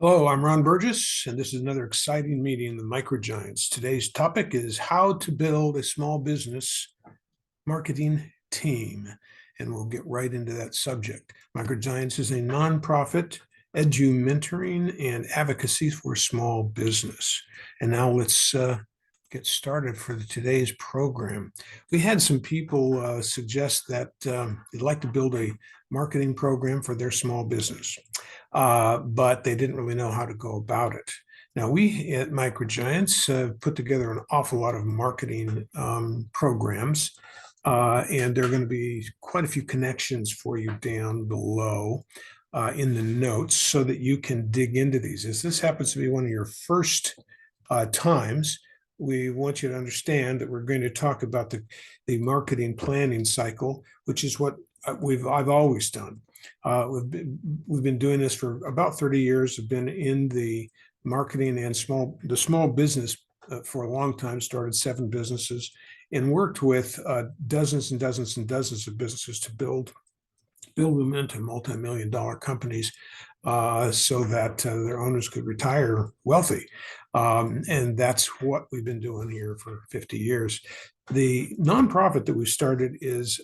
Hello, I'm Ron Burgess, and this is another exciting meeting in the Microgiants. Today's topic is how to build a small business marketing team, and we'll get right into that subject. Microgiants is a nonprofit edu mentoring and advocacy for small business. And now let's get started for today's program. We had some people suggest that they'd like to build a marketing program for their small business, but they didn't really know how to go about it. Now, we at Microgiants put together an awful lot of marketing programs, and there are going to be quite a few connections for you down below in the notes so that you can dig into these. As this happens to be one of your first times, we want you to understand that we're going to talk about the marketing planning cycle, which is what I've always done. We've been doing this for about 30 years. I've been in the marketing and the small business for a long time. Started 7 businesses and worked with dozens and dozens and dozens of businesses to build them into multi-million-dollar companies so that their owners could retire wealthy. And that's what we've been doing here for 50 years. The nonprofit that we started is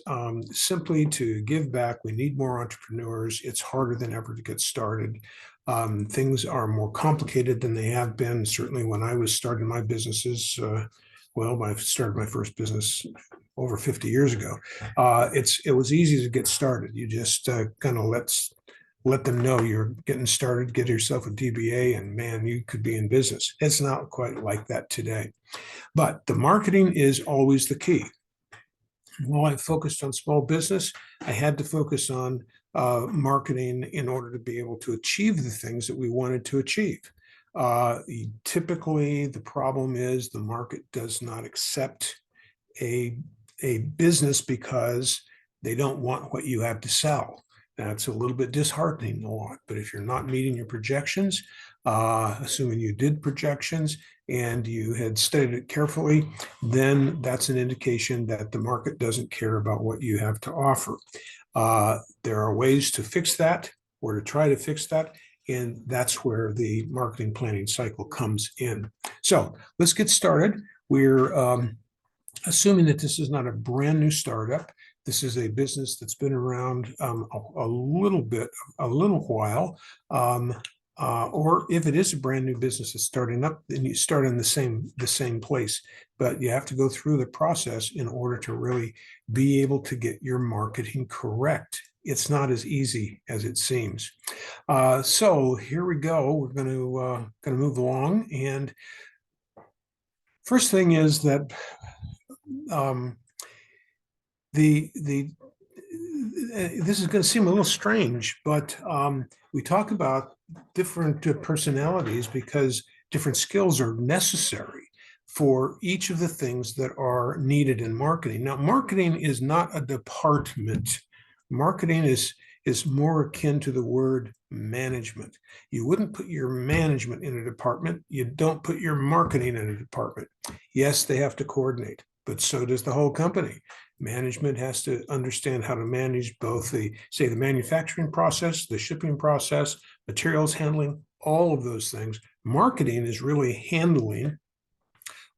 simply to give back. We need more entrepreneurs. It's harder than ever to get started. Things are more complicated than they have been. Certainly when I was starting my businesses, I started my first business over 50 years ago. It was easy to get started. You just kind of let them know you're getting started, get yourself a DBA, and man, you could be in business. It's not quite like that today. But the marketing is always the key. While I focused on small business, I had to focus on marketing in order to be able to achieve the things that we wanted to achieve. Typically, the problem is the market does not accept a business because they don't want what you have to sell. That's a little bit disheartening a lot, but if you're not meeting your projections, assuming you did projections and you had studied it carefully, then that's an indication that the market doesn't care about what you have to offer. There are ways to fix that or to try to fix that, and that's where the marketing planning cycle comes in. So let's get started. We're assuming that this is not a brand new startup. This is a business that's been around a little while. Or if it is a brand new business that's starting up, then you start in the same place. But you have to go through the process in order to really be able to get your marketing correct. It's not as easy as it seems. So here we go. We're going to move along, and first thing is that this is going to seem a little strange, but we talk about different personalities because different skills are necessary for each of the things that are needed in marketing. Now, marketing is not a department. Marketing is more akin to the word management. You wouldn't put your management in a department. You don't put your marketing in a department. Yes, they have to coordinate, but so does the whole company. Management has to understand how to manage both the manufacturing process, the shipping process, materials handling, all of those things. Marketing is really handling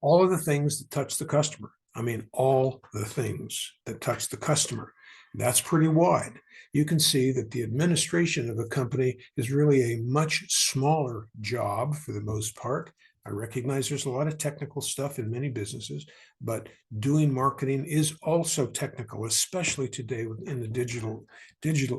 all of the things that touch the customer. I mean, all the things that touch the customer. That's pretty wide. You can see that the administration of a company is really a much smaller job for the most part. I recognize there's a lot of technical stuff in many businesses, but doing marketing is also technical, especially today in the digital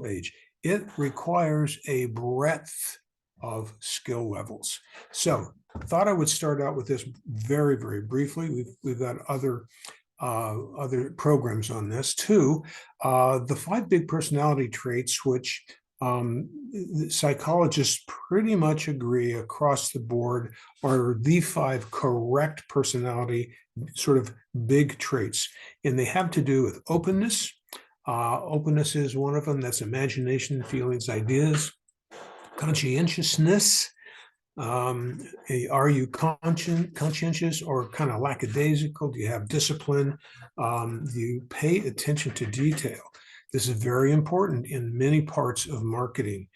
age. It requires a breadth of skill levels. So I thought I would start out with this very, very briefly. We've got other programs on this too. The 5 big personality traits, which psychologists pretty much agree across the board are the 5 correct personality sort of big traits. And they have to do with openness. Openness is one of them. That's imagination, feelings, ideas. Conscientiousness. Are you conscientious or kind of lackadaisical? Do you have discipline? Do you pay attention to detail? This is very important in many parts of marketing.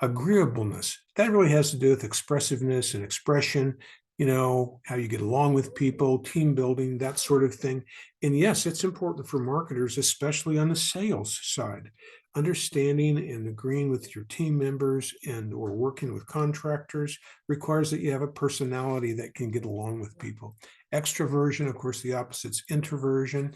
Agreeableness, that really has to do with expressiveness and expression, how you get along with people, team building, that sort of thing. And yes, it's important for marketers, especially on the sales side. Understanding and agreeing with your team members and or working with contractors requires that you have a personality that can get along with people. Extroversion, of course, the opposite's introversion.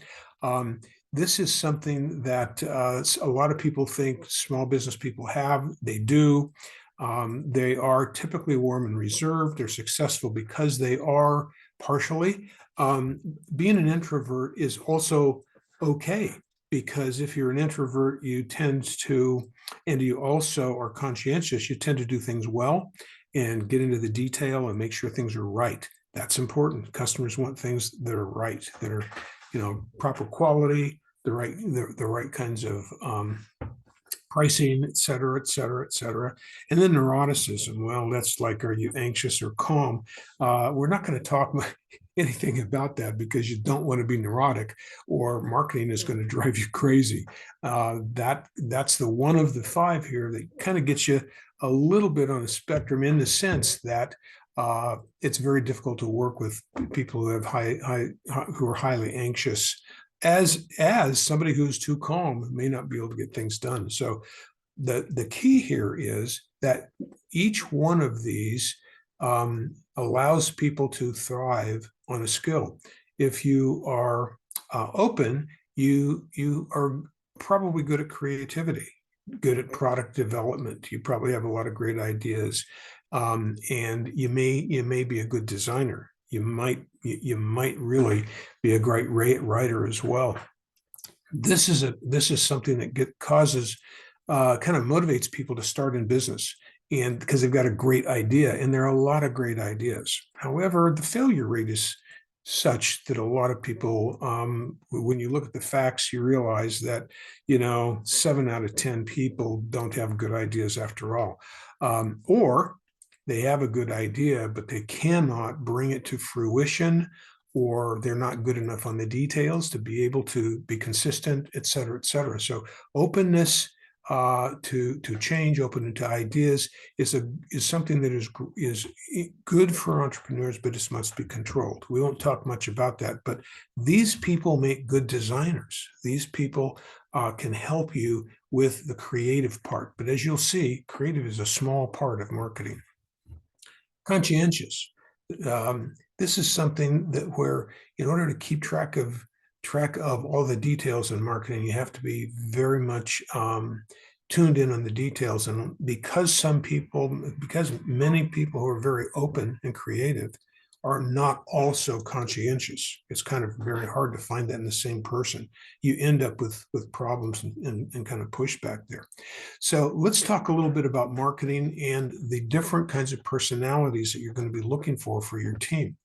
This is something that a lot of people think small business people have. They do. They are typically warm and reserved. They're successful because they are partially. Being an introvert is also okay, because if you're an introvert, you tend to, and you also are conscientious, you tend to do things well and get into the detail and make sure things are right. That's important. Customers want things that are right, that are, proper quality, the right kinds of pricing, et cetera, et cetera, et cetera. And then neuroticism. Well, that's like, are you anxious or calm? We're not going to talk anything about that, because you don't want to be neurotic, or marketing is going to drive you crazy. That's the one of the five here that kind of gets you a little bit on a spectrum, in the sense that it's very difficult to work with people who have who are highly anxious, as somebody who's too calm may not be able to get things done. So the key here is that each one of these allows people to thrive on a skill. If you are open, you are probably good at creativity, good at product development. You probably have a lot of great ideas, and you may be a good designer. You might really be a great writer as well. This is something that causes kind of motivates people to start in business, and because they've got a great idea, and there are a lot of great ideas. However, the failure rate is such that a lot of people, when you look at the facts, you realize that 7 out of 10 people don't have good ideas after all, or they have a good idea, but they cannot bring it to fruition, or they're not good enough on the details to be able to be consistent, et cetera, et cetera. So openness to change, open to ideas is something that is good for entrepreneurs, but it must be controlled. We won't talk much about that, but these people make good designers. These people can help you with the creative part. But as you'll see, creative is a small part of marketing. Conscientious. This is something that where, in order to keep track of all the details in marketing, you have to be very much tuned in on the details. And because many people who are very open and creative are not also conscientious, it's kind of very hard to find that in the same person. You end up with problems and kind of pushback there. So let's talk a little bit about marketing and the different kinds of personalities that you're going to be looking for your team.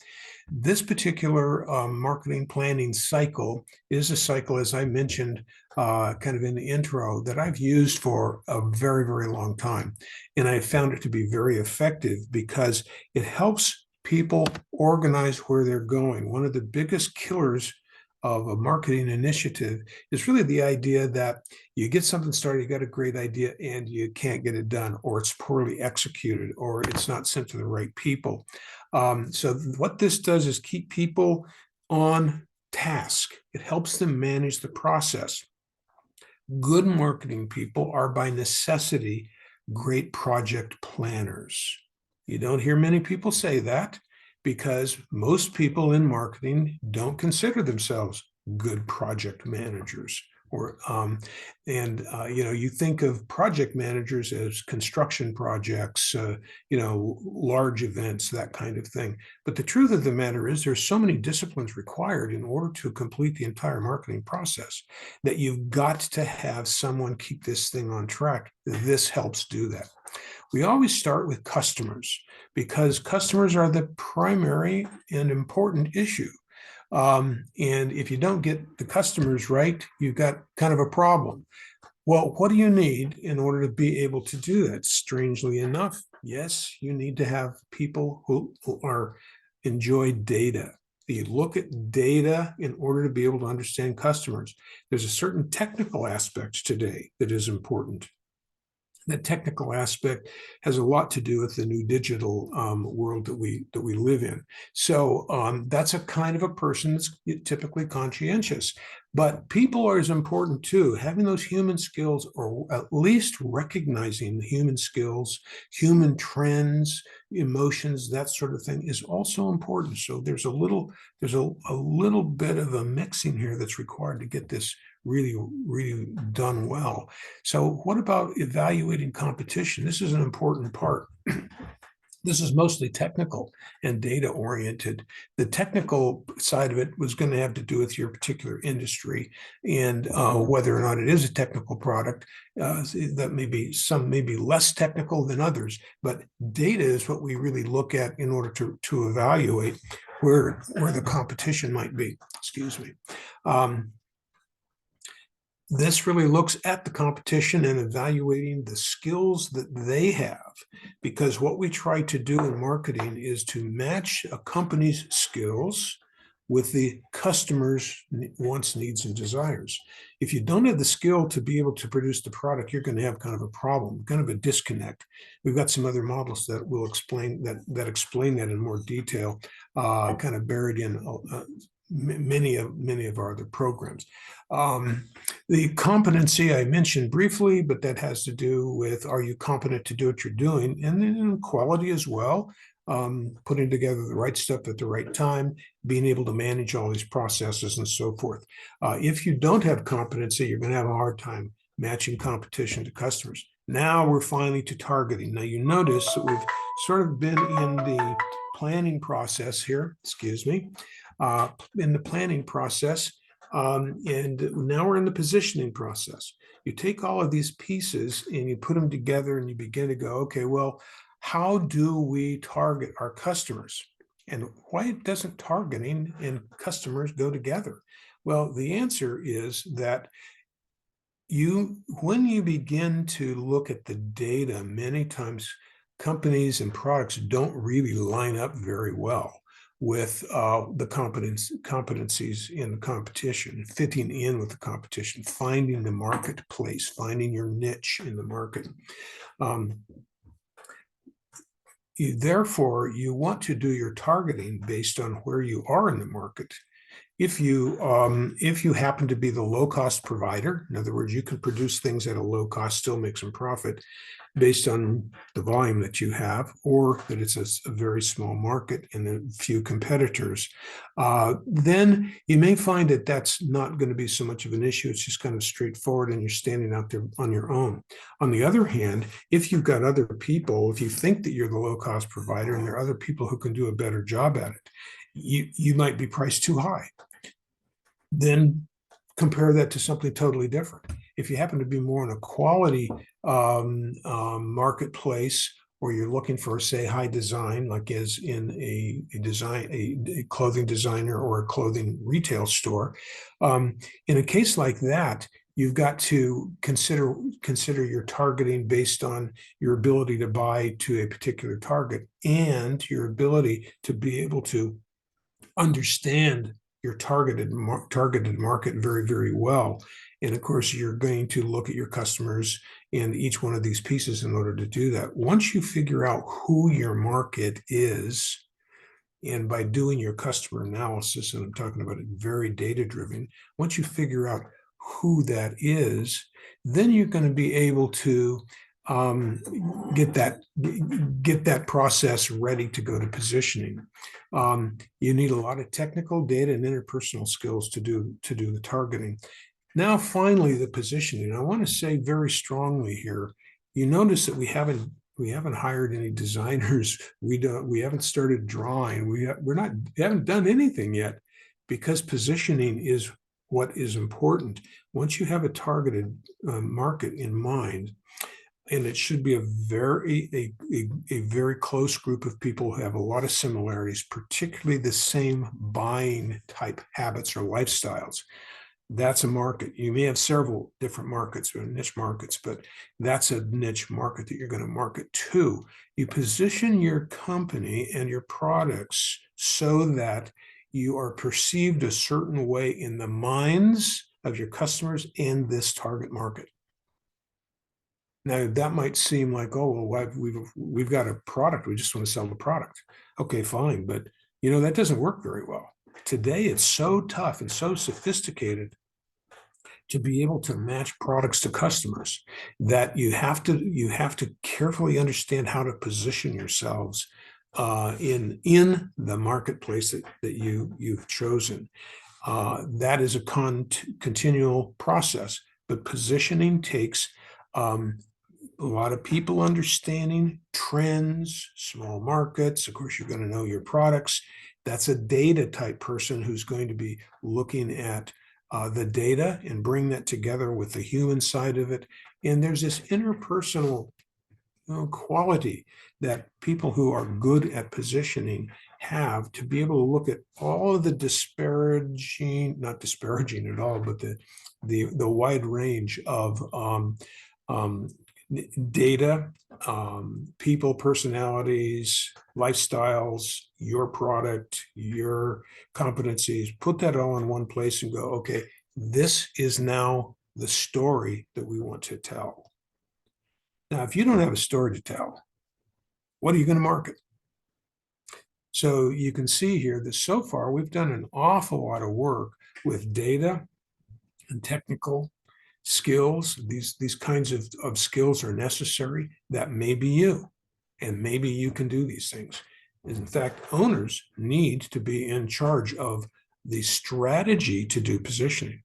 This particular marketing planning cycle is a cycle, as I mentioned, kind of in the intro, that I've used for a very, very long time. And I found it to be very effective because it helps people organize where they're going. One of the biggest killers of a marketing initiative is really the idea that you get something started, you got a great idea, and you can't get it done, or it's poorly executed, or it's not sent to the right people. So what this does is keep people on task. It helps them manage the process. Good marketing people are by necessity great project planners. You don't hear many people say that, because most people in marketing don't consider themselves good project managers. Or you think of project managers as construction projects, large events, that kind of thing. But the truth of the matter is, there's so many disciplines required in order to complete the entire marketing process that you've got to have someone keep this thing on track. This helps do that. We always start with customers, because customers are the primary and important issue. And if you don't get the customers right, you've got kind of a problem. Well, what do you need in order to be able to do that? Strangely enough, yes, you need to have people who enjoy data. You look at data in order to be able to understand customers. There's a certain technical aspect today that is important. The technical aspect has a lot to do with the new digital world that we live in. So that's a kind of a person that's typically conscientious. But people are as important too. Having those human skills, or at least recognizing the human skills, human trends, emotions, that sort of thing, is also important. So there's a little bit of a mixing here that's required to get this really done well. So what about evaluating competition? This is an important part. This is mostly technical and data oriented. The technical side of it was going to have to do with your particular industry and whether or not it is a technical product. That some may be less technical than others, but data is what we really look at in order to evaluate where the competition might be. Excuse me. This really looks at the competition and evaluating the skills that they have, because what we try to do in marketing is to match a company's skills with the customer's wants, needs, and desires. If you don't have the skill to be able to produce the product, you're going to have kind of a problem, kind of a disconnect. We've got some other models that will explain that explain that in more detail, kind of buried in many of our other programs. The competency I mentioned briefly, but that has to do with, are you competent to do what you're doing? And then quality as well, putting together the right stuff at the right time, being able to manage all these processes and so forth. If you don't have competency, you're going to have a hard time matching competition to customers. Now we're finally to targeting. Now you notice that we've sort of been in the planning process here, excuse me, in the planning process. And now we're in the positioning process. You take all of these pieces and you put them together and you begin to go, okay, well, how do we target our customers? And why doesn't targeting and customers go together? Well, the answer is that when you begin to look at the data, many times companies and products don't really line up very well with the competencies in the competition, fitting in with the competition, finding the marketplace, finding your niche in the market. Therefore, you want to do your targeting based on where you are in the market. If you happen to be the low-cost provider, in other words, you can produce things at a low cost, still make some profit based on the volume that you have, or that it's a very small market and a few competitors, then you may find that that's not going to be so much of an issue. It's just kind of straightforward and you're standing out there on your own. On the other hand, if you've got other people, if you think that you're the low-cost provider and there are other people who can do a better job at it, you might be priced too high. Then compare that to something totally different. If you happen to be more in a quality marketplace, or you're looking for, say, high design, like as in a clothing designer or a clothing retail store, in a case like that, you've got to consider your targeting based on your ability to buy to a particular target and your ability to be able to understand your targeted market very, very well. And of course, you're going to look at your customers and each one of these pieces in order to do that. Once you figure out who your market is, and by doing your customer analysis, and I'm talking about it very data-driven, once you figure out who that is, then you're going to be able to get that process ready to go to positioning. You need a lot of technical data and interpersonal skills to do the targeting. Now, finally, the positioning. I want to say very strongly here. You notice that we haven't hired any designers. We haven't started drawing. We haven't done anything yet, because positioning is what is important. Once you have a targeted market in mind, and it should be a very close group of people who have a lot of similarities, particularly the same buying type habits or lifestyles. That's a market. You may have several different markets or niche markets, but that's a niche market that you're going to market to. You position your company and your products so that you are perceived a certain way in the minds of your customers and this target market. Now that might seem like, oh, well, we've got a product. We just want to sell the product. Okay, fine. But that doesn't work very well. Today, it's so tough and so sophisticated to be able to match products to customers that you have to carefully understand how to position yourselves in the marketplace that you've chosen. That is a continual process, but positioning takes a lot of people understanding trends, small markets. Of course, you're going to know your products. That's a data type person who's going to be looking at the data and bring that together with the human side of it. And there's this interpersonal quality that people who are good at positioning have, to be able to look at all of the not disparaging at all, but the wide range of data, people, personalities, lifestyles, your product, your competencies, put that all in one place and go, okay, this is now the story that we want to tell. Now, if you don't have a story to tell, what are you going to market? So you can see here that so far we've done an awful lot of work with data and technical skills. These kinds of skills are necessary. That may be you, and maybe you can do these things. In fact, owners need to be in charge of the strategy to do positioning.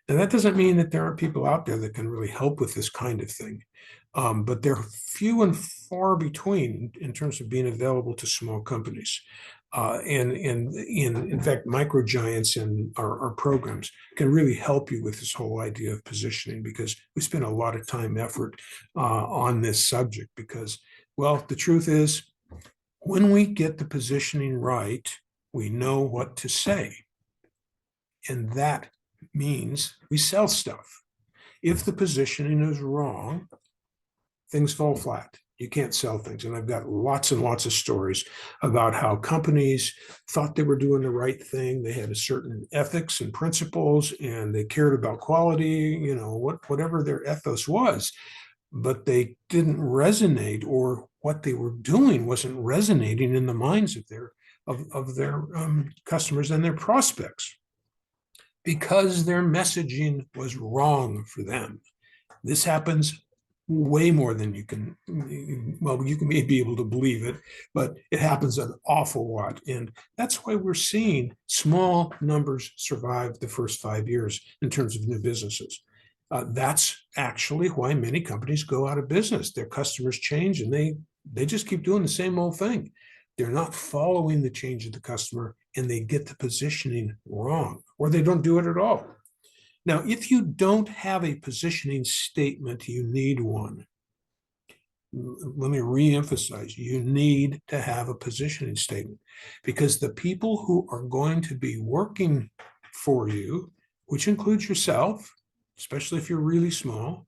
Now, that doesn't mean that there aren't people out there that can really help with this kind of thing, but they're few and far between in terms of being available to small companies. And in fact, micro giants in our programs can really help you with this whole idea of positioning, because we spend a lot of time, effort on this subject. Because, well, the truth is, when we get the positioning right, we know what to say. And that means we sell stuff. If the positioning is wrong, things fall flat. You can't sell things. And I've got lots and lots of stories about how companies thought they were doing the right thing. They had a certain ethics and principles, and they cared about quality, whatever their ethos was, but they didn't resonate, or what they were doing wasn't resonating in the minds of their customers and their prospects, because their messaging was wrong for them. This happens way more than you can may be able to believe it, but it happens an awful lot. And that's why we're seeing small numbers survive the first 5 years in terms of new businesses. That's actually why many companies go out of business. Their customers change, and they just keep doing the same old thing. They're not following the change of the customer, and they get the positioning wrong, or they don't do it at all. Now, if you don't have a positioning statement, you need one. Let me reemphasize, you need to have a positioning statement, because the people who are going to be working for you, which includes yourself, especially if you're really small,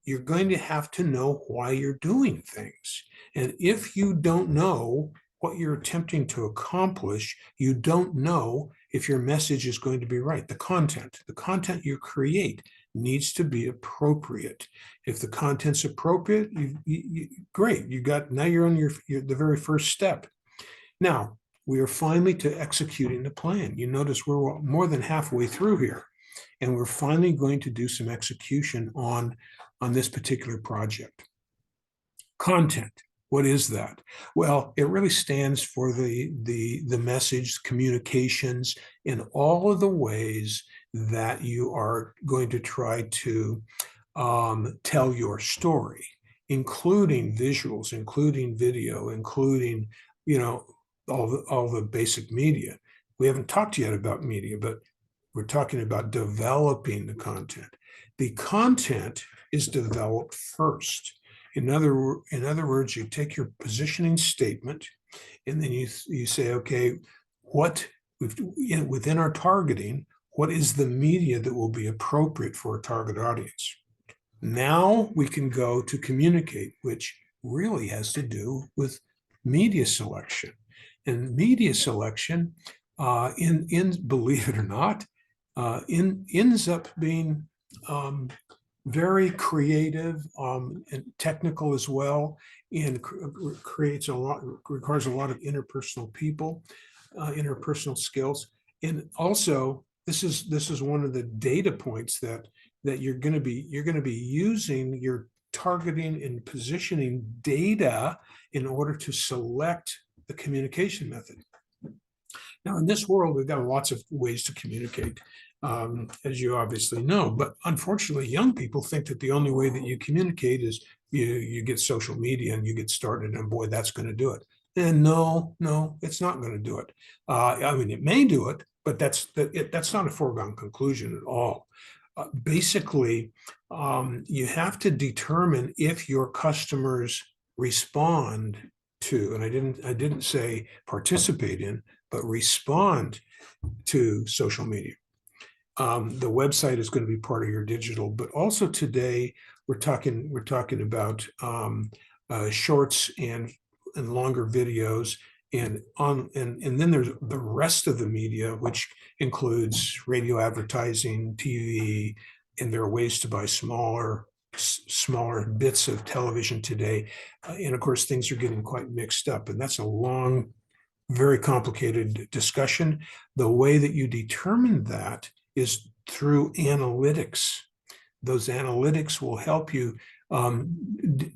you're going to have to know why you're doing things. And if you don't know what you're attempting to accomplish, you don't know if your message is going to be right. The content you create needs to be appropriate. If the content's appropriate, great. Now you're on the very first step. Now, we are finally to executing the plan. You notice we're more than halfway through here, and we're finally going to do some execution on this particular project. Content. What is that? Well, it really stands for the message, communications, in all of the ways that you are going to try to tell your story, including visuals, including video, including all the basic media. We haven't talked yet about media, but we're talking about developing the content. The content is developed first. In other words, you take your positioning statement, and then you say, okay, within our targeting, what is the media that will be appropriate for a target audience? Now we can go to communicate, which really has to do with media selection. And media selection, believe it or not, ends up being very creative and technical as well, and creates a lot, requires a lot of interpersonal skills. And also, this is one of the data points that you're going to be using your targeting and positioning data in order to select the communication method. Now, in this world, we've got lots of ways to communicate, as you obviously know. But unfortunately, young people think that the only way that you communicate is you get social media and you get started, and boy, that's going to do it. And no, it's not going to do it. I mean, it may do it, but that's not a foregone conclusion at all. Basically, you have to determine if your customers respond to, and I didn't say participate in, but respond to social media. The website is going to be part of your digital, but also today we're talking about shorts and longer videos, and then there's the rest of the media, which includes radio advertising, TV, and there are ways to buy smaller bits of television today. And of course, things are getting quite mixed up, and that's a long, very complicated discussion. The way that you determine that is through analytics. Those analytics will help you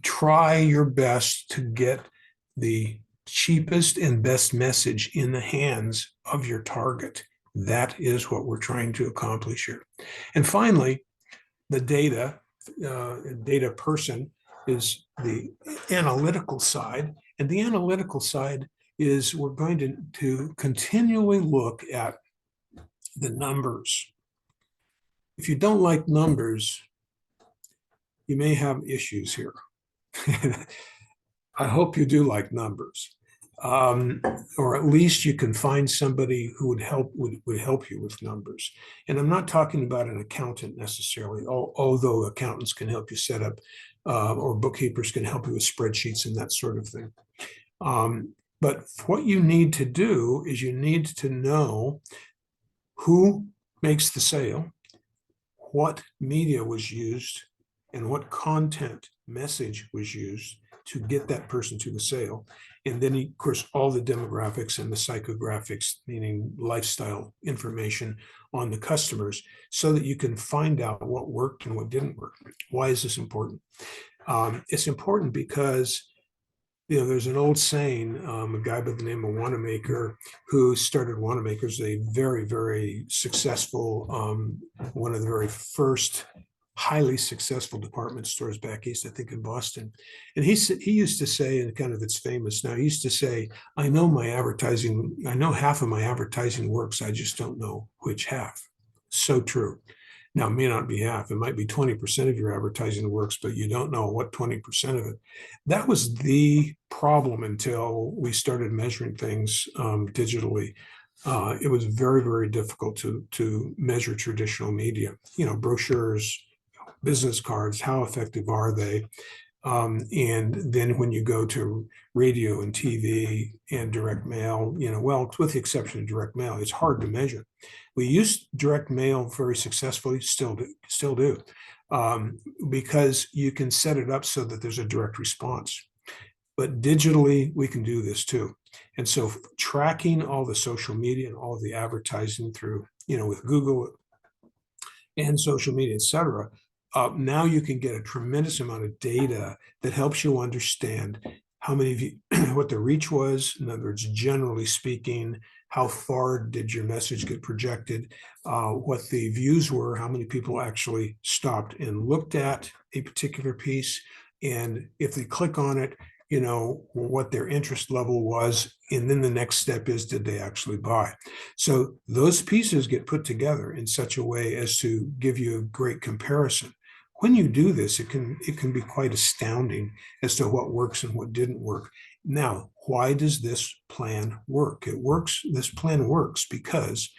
try your best to get the cheapest and best message in the hands of your target. That is what we're trying to accomplish here. And finally, the data person is the analytical side. And the analytical side is we're going to continually look at the numbers. If you don't like numbers, you may have issues here. I hope you do like numbers, or at least you can find somebody who would help you with numbers. And I'm not talking about an accountant necessarily, although accountants can help you set up, or bookkeepers can help you with spreadsheets and that sort of thing. But what you need to do is you need to know who makes the sale, what media was used, and what content message was used to get that person to the sale. And then, of course, all the demographics and the psychographics, meaning lifestyle information on the customers, so that you can find out what worked and what didn't work. Why is this important? It's important because there's an old saying, a guy by the name of Wanamaker, who started Wanamaker's, a very, very successful, one of the very first highly successful department stores back east, I think in Boston. And he used to say, and kind of it's famous now, he used to say, I know half of my advertising works, I just don't know which half. So true. Now, it may not be half, it might be 20% of your advertising works, but you don't know what 20% of it. That was the problem until we started measuring things digitally. It was very, very difficult to measure traditional media, brochures, business cards, how effective are they? And then when you go to radio and TV and direct mail, well, with the exception of direct mail, it's hard to measure. We use direct mail very successfully, still do, because you can set it up so that there's a direct response. But digitally, we can do this too. And so tracking all the social media and all of the advertising through, with Google and social media, et cetera, now you can get a tremendous amount of data that helps you understand how many of you, what the reach was. In other words, generally speaking, how far did your message get projected, what the views were, how many people actually stopped and looked at a particular piece, and if they click on it, what their interest level was, and then the next step is, did they actually buy? So those pieces get put together in such a way as to give you a great comparison. When you do this, it can be quite astounding as to what works and what didn't work. Now, why does this plan work? This plan works because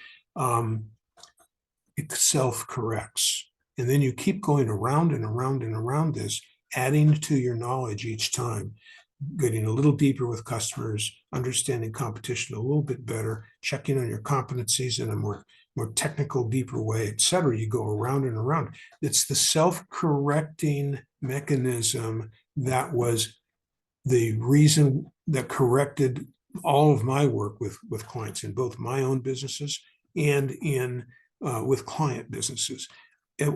it self-corrects. And then you keep going around and around and around this, adding to your knowledge each time, getting a little deeper with customers, understanding competition a little bit better, checking on your competencies in a more more technical, deeper way, et cetera. You go around and around. It's the self-correcting mechanism that was the reason that corrected all of my work with clients in both my own businesses and in with client businesses.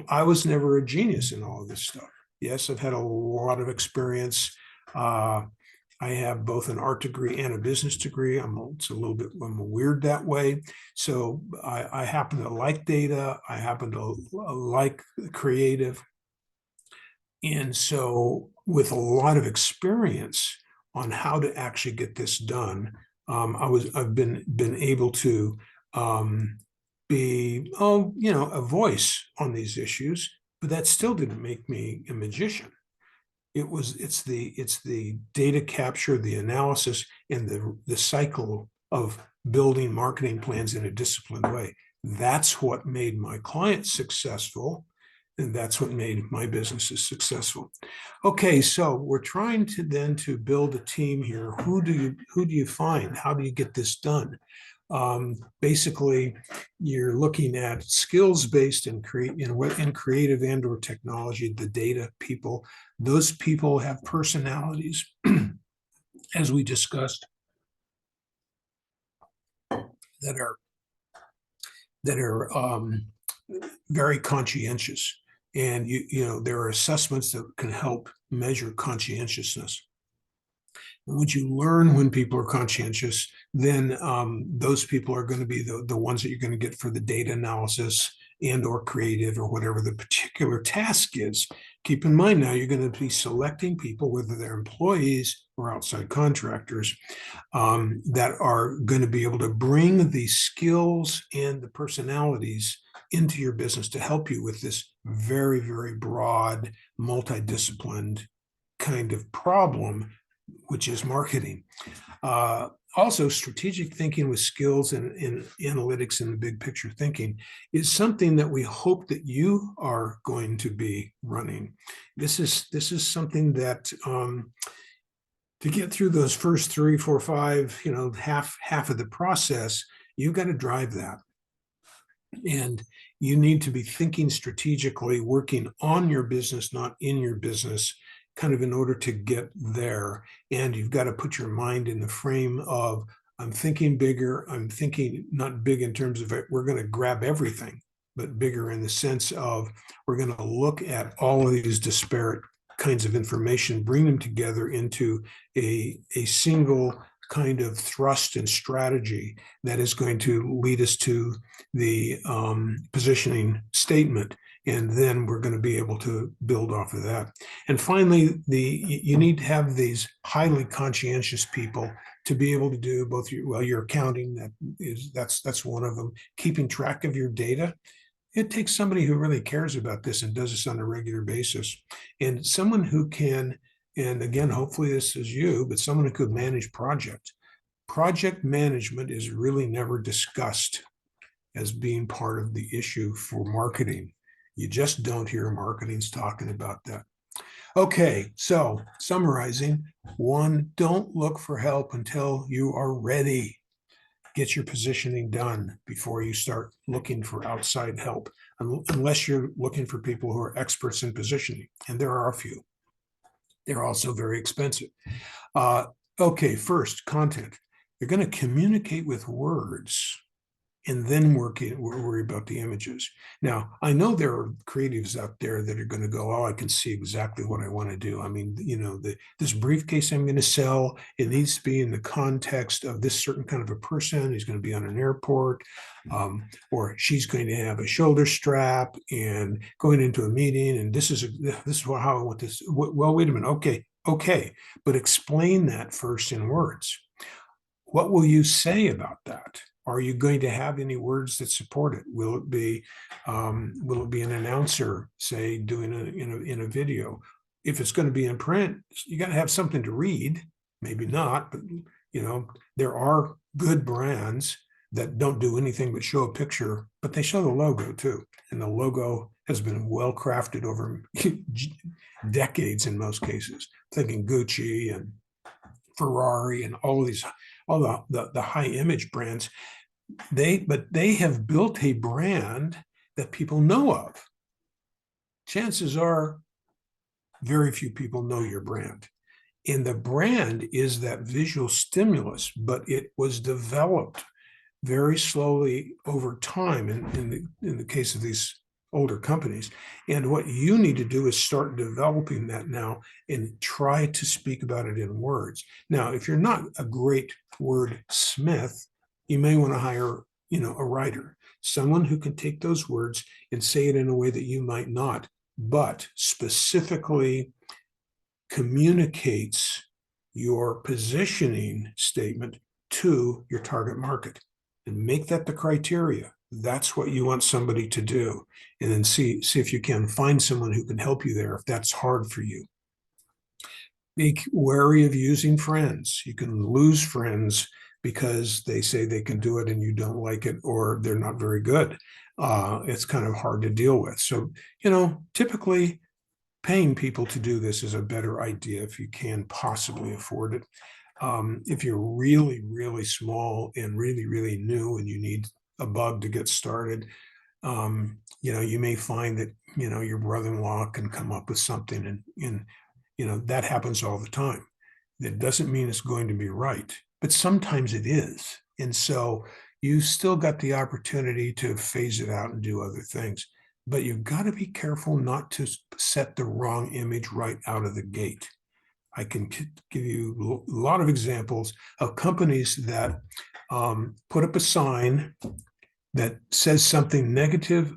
I was never a genius in all of this stuff. Yes, I've had a lot of experience. I have both an art degree and a business degree. I'm weird that way. So I happen to like data. I happen to like creative. And so with a lot of experience on how to actually get this done, I've been able to be a voice on these issues, but that still didn't make me a magician. It's the data capture, the analysis, and the cycle of building marketing plans in a disciplined way. That's what made my clients successful, and that's what made my businesses successful. Okay, so we're trying to build a team here. Who do you find? How do you get this done? Basically, you're looking at skills-based and creative and/or technology, the data people. Those people have personalities, as we discussed, that are very conscientious. And there are assessments that can help measure conscientiousness. And once you learn when people are conscientious, then those people are going to be the ones that you're going to get for the data analysis and or creative or whatever the particular task is. Keep in mind now, you're going to be selecting people, whether they're employees or outside contractors, that are going to be able to bring the skills and the personalities into your business to help you with this very, very broad, multidisciplined kind of problem, which is marketing. Also, strategic thinking with skills in analytics and the big picture thinking is something that we hope that you are going to be running. This is something that to get through those first 3, 4, 5, half of the process, you've got to drive that. And you need to be thinking strategically, working on your business, not in your business, kind of in order to get there. And you've got to put your mind in the frame of, I'm thinking bigger. I'm thinking not big in terms of we're going to grab everything, but bigger in the sense of we're going to look at all of these disparate kinds of information, bring them together into a single kind of thrust and strategy that is going to lead us to the positioning statement. And then we're going to be able to build off of that. And finally, you need to have these highly conscientious people to be able to do both your accounting, that's one of them, keeping track of your data. It takes somebody who really cares about this and does this on a regular basis, and someone who can, and again, hopefully this is you, but someone who could manage projects. Project management is really never discussed as being part of the issue for marketing. You just don't hear marketings talking about that. Okay, so summarizing, 1, don't look for help until you are ready. Get your positioning done before you start looking for outside help, unless you're looking for people who are experts in positioning, and there are a few. They're also very expensive. Okay, first, content. You're going to communicate with words and then worry about the images. Now, I know there are creatives out there that are going to go, oh, I can see exactly what I want to do. I mean, this briefcase I'm going to sell, it needs to be in the context of this certain kind of a person who's going to be on an airport, or she's going to have a shoulder strap and going into a meeting, and this is how I want this. Well, wait a minute. Okay, but explain that first in words. What will you say about that? Are you going to have any words that support it? Will it be an announcer, say, doing in a video? If it's going to be in print, you got to have something to read. Maybe not, but there are good brands that don't do anything but show a picture, but they show the logo too, and the logo has been well crafted over decades in most cases. Thinking Gucci and Ferrari and all of these, all the high image brands, but they have built a brand that people know of. Chances are very few people know your brand. And the brand is that visual stimulus, but it was developed very slowly over time in the case of these older companies. And what you need to do is start developing that now and try to speak about it in words. Now, if you're not a great wordsmith, you may want to hire, a writer, someone who can take those words and say it in a way that you might not, but specifically communicates your positioning statement to your target market, and make that the criteria. That's what you want somebody to do. And then see if you can find someone who can help you there if that's hard for you. Be wary of using friends. You can lose friends because they say they can do it and you don't like it, or they're not very good. It's kind of hard to deal with. So, typically paying people to do this is a better idea if you can possibly afford it. If you're really, really small and really, really new and you need a bug to get started, you may find that, your brother-in-law can come up with something, and that happens all the time. That doesn't mean it's going to be right, but sometimes it is. And so you still got the opportunity to phase it out and do other things, but you've got to be careful not to set the wrong image right out of the gate. I can give you a lot of examples of companies that put up a sign that says something negative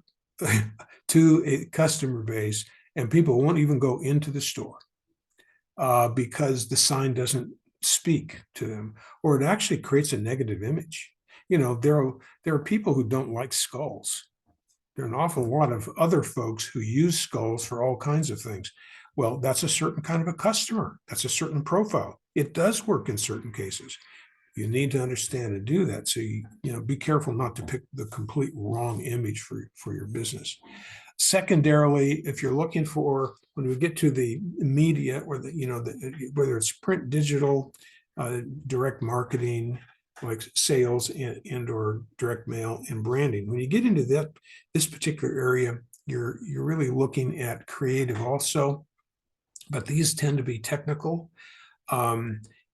to a customer base, and people won't even go into the store because the sign doesn't speak to them, or it actually creates a negative image. There are people who don't like skulls. There are an awful lot of other folks who use skulls for all kinds of things. Well, that's a certain kind of a customer. That's a certain profile. It does work in certain cases. You need to understand and do that. So be careful not to pick the complete wrong image for your business. Secondarily, if you're looking for, when we get to the media, or whether it's print, digital, direct marketing, like sales and or direct mail and branding, when you get into this particular area, you're really looking at creative also, but these tend to be technical.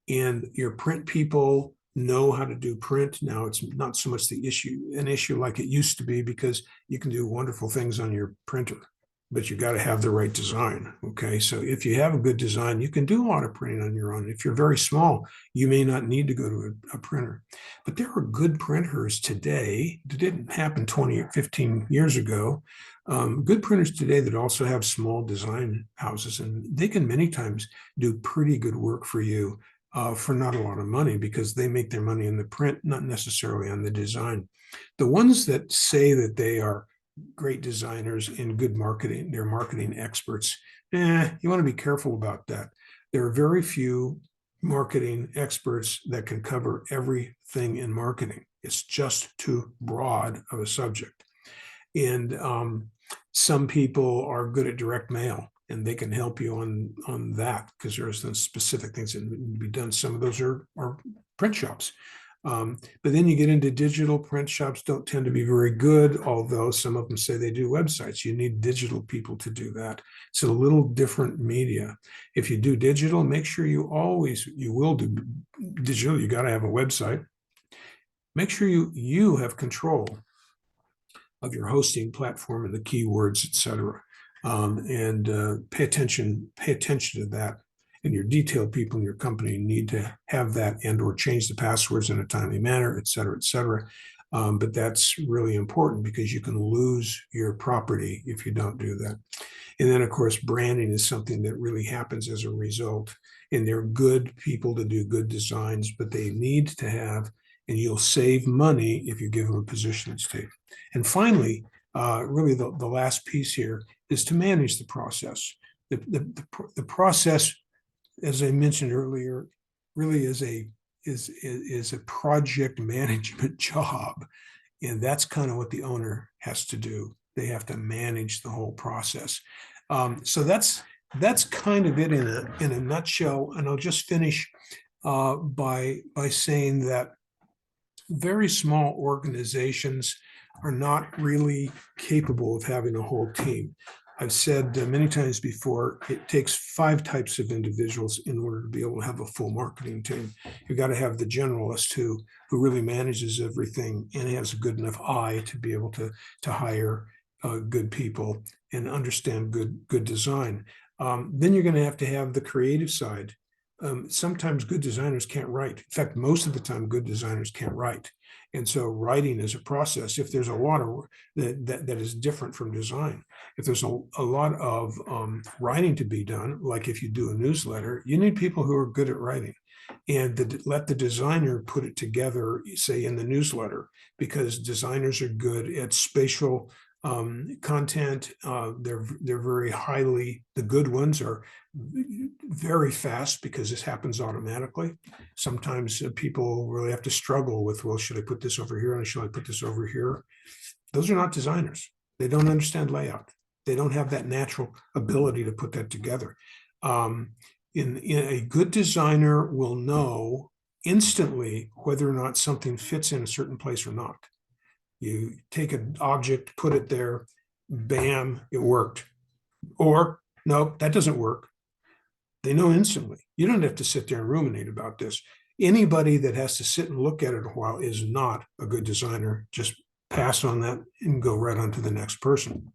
And your print people know how to do print. Now it's not so much an issue like it used to be, because you can do wonderful things on your printer, but you got to have the right design. Okay. So if you have a good design, you can do a lot of printing on your own. If you're very small, you may not need to go to a printer, but there are good printers today. That didn't happen 20 or 15 years ago. Good printers today that also have small design houses, and they can many times do pretty good work for you for not a lot of money, because they make their money in the print, not necessarily on the design. The ones that say that they are great designers and good marketing, they're marketing experts. You want to be careful about that. There are very few marketing experts that can cover everything in marketing. It's just too broad of a subject. And some people are good at direct mail, and they can help you on that, because there's some specific things that need to be done. Some of those are print shops. But then you get into digital. Print shops don't tend to be very good, although some of them say they do websites. You need digital people to do that. It's a little different media. If you do digital, make sure you will do digital. You got to have a website. Make sure you have control of your hosting platform and the keywords, etc. And pay attention to that. And your detail people in your company need to have that, and or change the passwords in a timely manner, et cetera, et cetera. But that's really important, because you can lose your property if you don't do that. And then, of course, branding is something that really happens as a result. And they're good people to do good designs, but they need to have, and you'll save money if you give them a positioning statement. And finally, really the last piece here is to manage the process. The process, as I mentioned earlier, really is a project management job. And that's kind of what the owner has to do. They have to manage the whole process. So that's kind of it in a nutshell. And I'll just finish by saying that very small organizations are not really capable of having a whole team. I've said many times before, it takes 5 types of individuals in order to be able to have a full marketing team. You've got to have the generalist who really manages everything and has a good enough eye to be able to hire good people and understand good design. Then you're going to have the creative side. Sometimes good designers can't write. In fact, most of the time, good designers can't write. And so writing is a process. If there's a lot of that is different from design, if there's a lot of writing to be done, like if you do a newsletter, you need people who are good at writing, and let the designer put it together, say in the newsletter, because designers are good at spatial content. They're very highly, the good ones are very fast because this happens automatically. Sometimes people really have to struggle with, well, should I put this over here and should I put this over here? Those are not designers. They don't understand layout. They don't have that natural ability to put that together. In a good designer will know instantly whether or not something fits in a certain place or not. You take an object, put it there, bam, it worked. Or, no, that doesn't work. They know instantly. You don't have to sit there and ruminate about this. Anybody that has to sit and look at it a while is not a good designer. Just pass on that and go right on to the next person.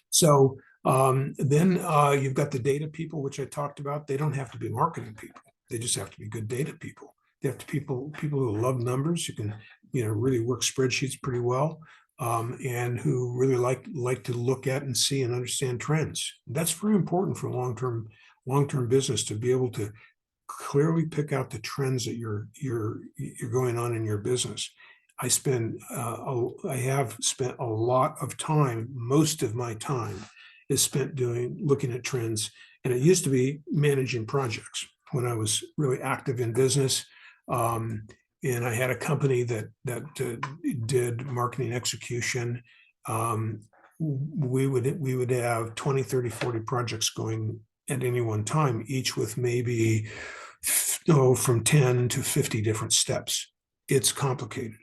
So then you've got the data people, which I talked about. They don't have to be marketing people. They just have to be good data people. They have to people who love numbers, who can really work spreadsheets pretty well, and who really like to look at and see and understand trends. That's very important for long-term business, to be able to clearly pick out the trends that you're going on in your business. I have spent a lot of time. Most of my time is spent looking at trends, and it used to be managing projects when I was really active in business. And I had a company that did marketing execution. We would have 20, 30, 40 projects going at any one time, each with maybe from 10 to 50 different steps. It's complicated.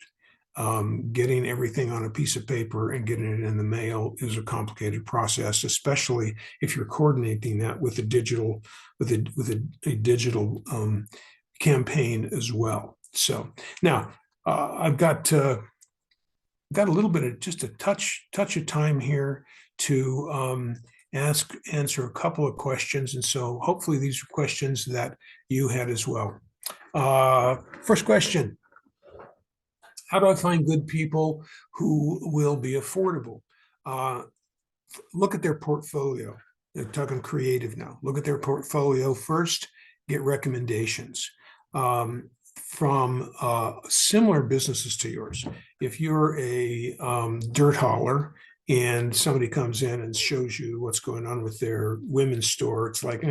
Getting everything on a piece of paper and getting it in the mail is a complicated process, especially if you're coordinating that with a digital campaign as well. So now I've got a little bit of just a touch of time here to answer a couple of questions, and so hopefully these are questions that you had as well. First question: how do I find good people who will be affordable? Look at their portfolio. They're talking creative now. Look at their portfolio first. Get recommendations from similar businesses to yours. If you're a dirt hauler and somebody comes in and shows you what's going on with their women's store, it's like,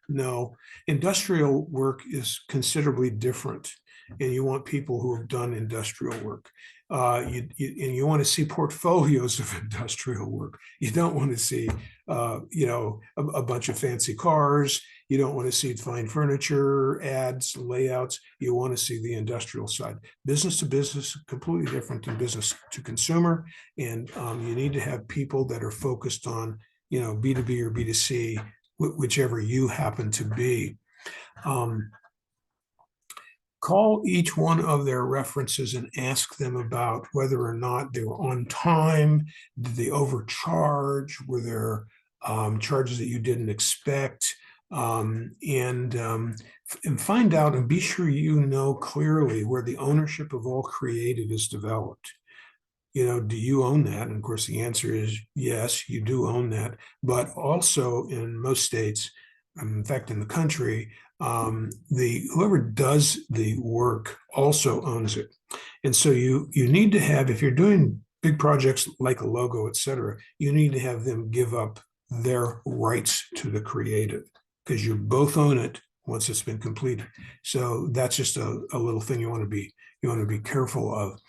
no. Industrial work is considerably different, and you want people who have done industrial work. And you want to see portfolios of industrial work. You don't want to see, a bunch of fancy cars. You don't want to see fine furniture, ads, layouts. You want to see the industrial side. Business to business, completely different than business to consumer. And you need to have people that are focused on, B2B or B2C, whichever you happen to be. Call each one of their references and ask them about whether or not they were on time. Did they overcharge? Were there charges that you didn't expect? And find out and be sure you know clearly where the ownership of all creative is developed. Do you own that? And of course, the answer is yes, you do own that. But also in most states, in fact, in the country, whoever does the work also owns it. And so you need to have, if you're doing big projects like a logo, et cetera, you need to have them give up their rights to the creative, because you both own it once it's been completed. So that's just a little thing you want to be careful of.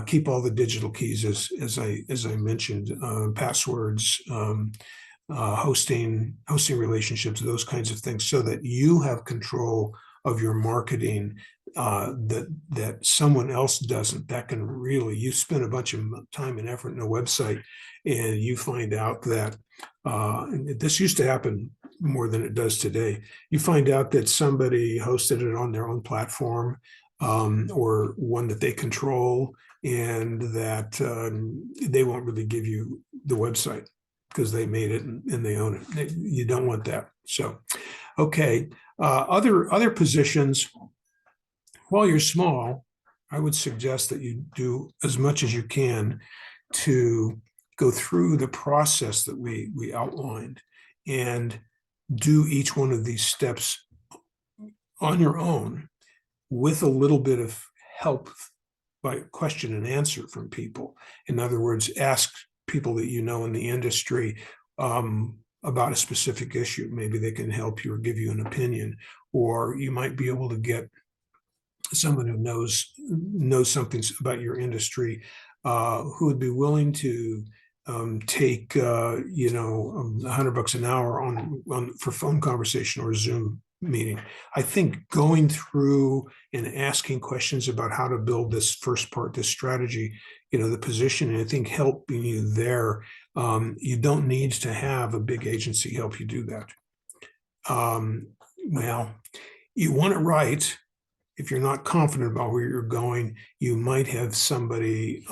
Keep all the digital keys as I mentioned, passwords, hosting relationships, those kinds of things, so that you have control of your marketing that someone else doesn't. That can really, you spend a bunch of time and effort in a website, and you find out that and this used to happen more than it does today. You find out that somebody hosted it on their own platform, or one that they control, and that they won't really give you the website because they made it and they own it. You don't want that. So, okay, other positions. While you're small, I would suggest that you do as much as you can to go through the process that we outlined and do each one of these steps on your own with a little bit of help by question and answer from people. In other words, ask people that you know in the industry about a specific issue. Maybe they can help you or give you an opinion, or you might be able to get someone who knows something about your industry, who would be willing to take $100 an hour on for phone conversation or Zoom meeting. I think going through and asking questions about how to build this first part, this strategy, the position, and I think helping you there. You don't need to have a big agency help you do that. Well, you want it right. If you're not confident about where you're going, you might have somebody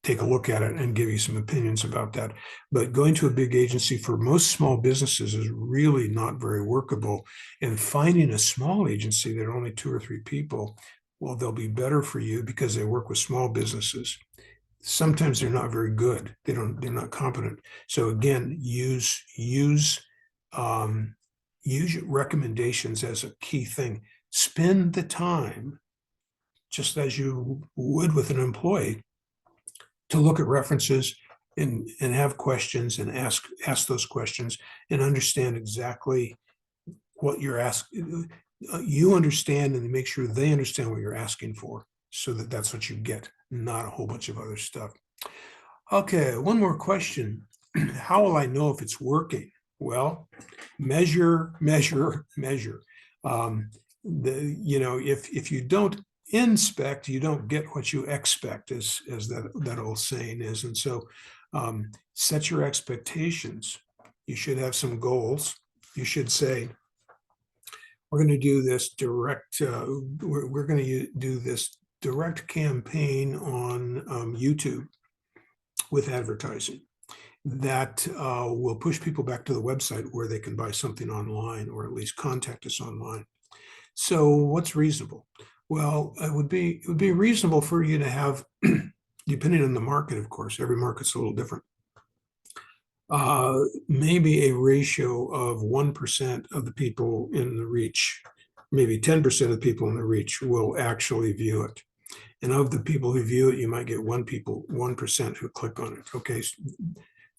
take a look at it and give you some opinions about that. But going to a big agency for most small businesses is really not very workable. And finding a small agency that are only 2 or 3 people, well, they'll be better for you because they work with small businesses. Sometimes they're not very good. They're not competent. So again, use recommendations as a key thing. Spend the time, just as you would with an employee, to look at references and have questions and ask those questions and understand exactly what you're asking. You understand and make sure they understand what you're asking for, so that that's what you get, not a whole bunch of other stuff. Okay, one more question. How will I know if it's working? Well, measure. If you don't inspect, you don't get what you expect, as that old saying is. And so set your expectations. You should have some goals. You should say, we're going to do this direct, we're going to do this direct campaign on YouTube with advertising that will push people back to the website where they can buy something online, or at least contact us online. So what's reasonable? Well, it would be reasonable for you to have, depending on the market, of course, every market's a little different, maybe a ratio of 1% of the people in the reach, maybe 10% of the people in the reach will actually view it. And of the people who view it, you might get 1% who click on it. Okay,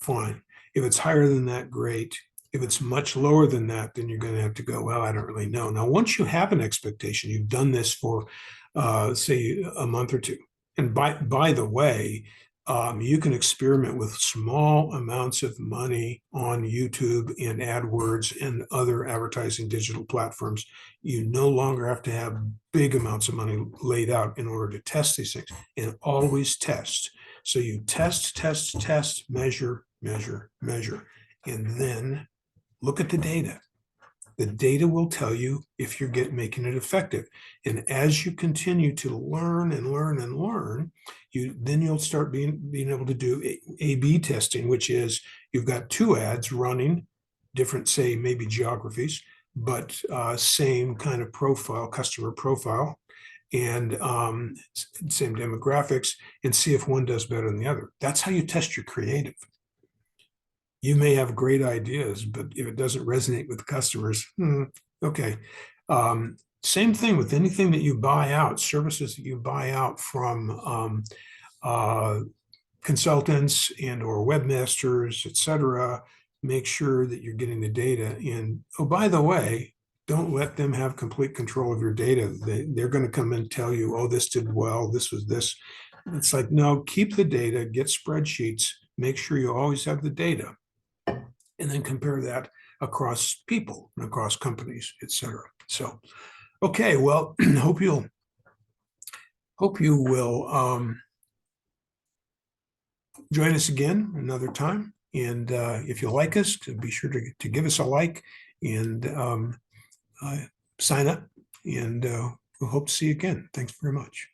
fine. If it's higher than that, great. If it's much lower than that, then you're going to have to go, well, I don't really know. Now, once you have an expectation, you've done this for, say, a month or two. And by the way, you can experiment with small amounts of money on YouTube and AdWords and other advertising digital platforms. You no longer have to have big amounts of money laid out in order to test these things, and always test. So you test, measure, and then look at the data. The data will tell you if you're making it effective. And as you continue to learn and learn, you'll start being able to do A/B testing, which is you've got 2 ads running, different, say, maybe geographies, but same kind of profile, customer profile, and same demographics, and see if one does better than the other. That's how you test your creative. You may have great ideas, but if it doesn't resonate with customers, okay. Same thing with anything that you buy out, services that you buy out from consultants and or webmasters, et cetera. Make sure that you're getting the data. And oh, by the way, don't let them have complete control of your data. They're going to come and tell you, oh, this did well, this was this. It's like, no, keep the data, get spreadsheets, make sure you always have the data, and then compare that across people and across companies, et cetera. So, okay, well, hope you'll Hope you will join us again another time. And if you like us, be sure to give us a like and sign up. And we'll hope to see you again. Thanks very much.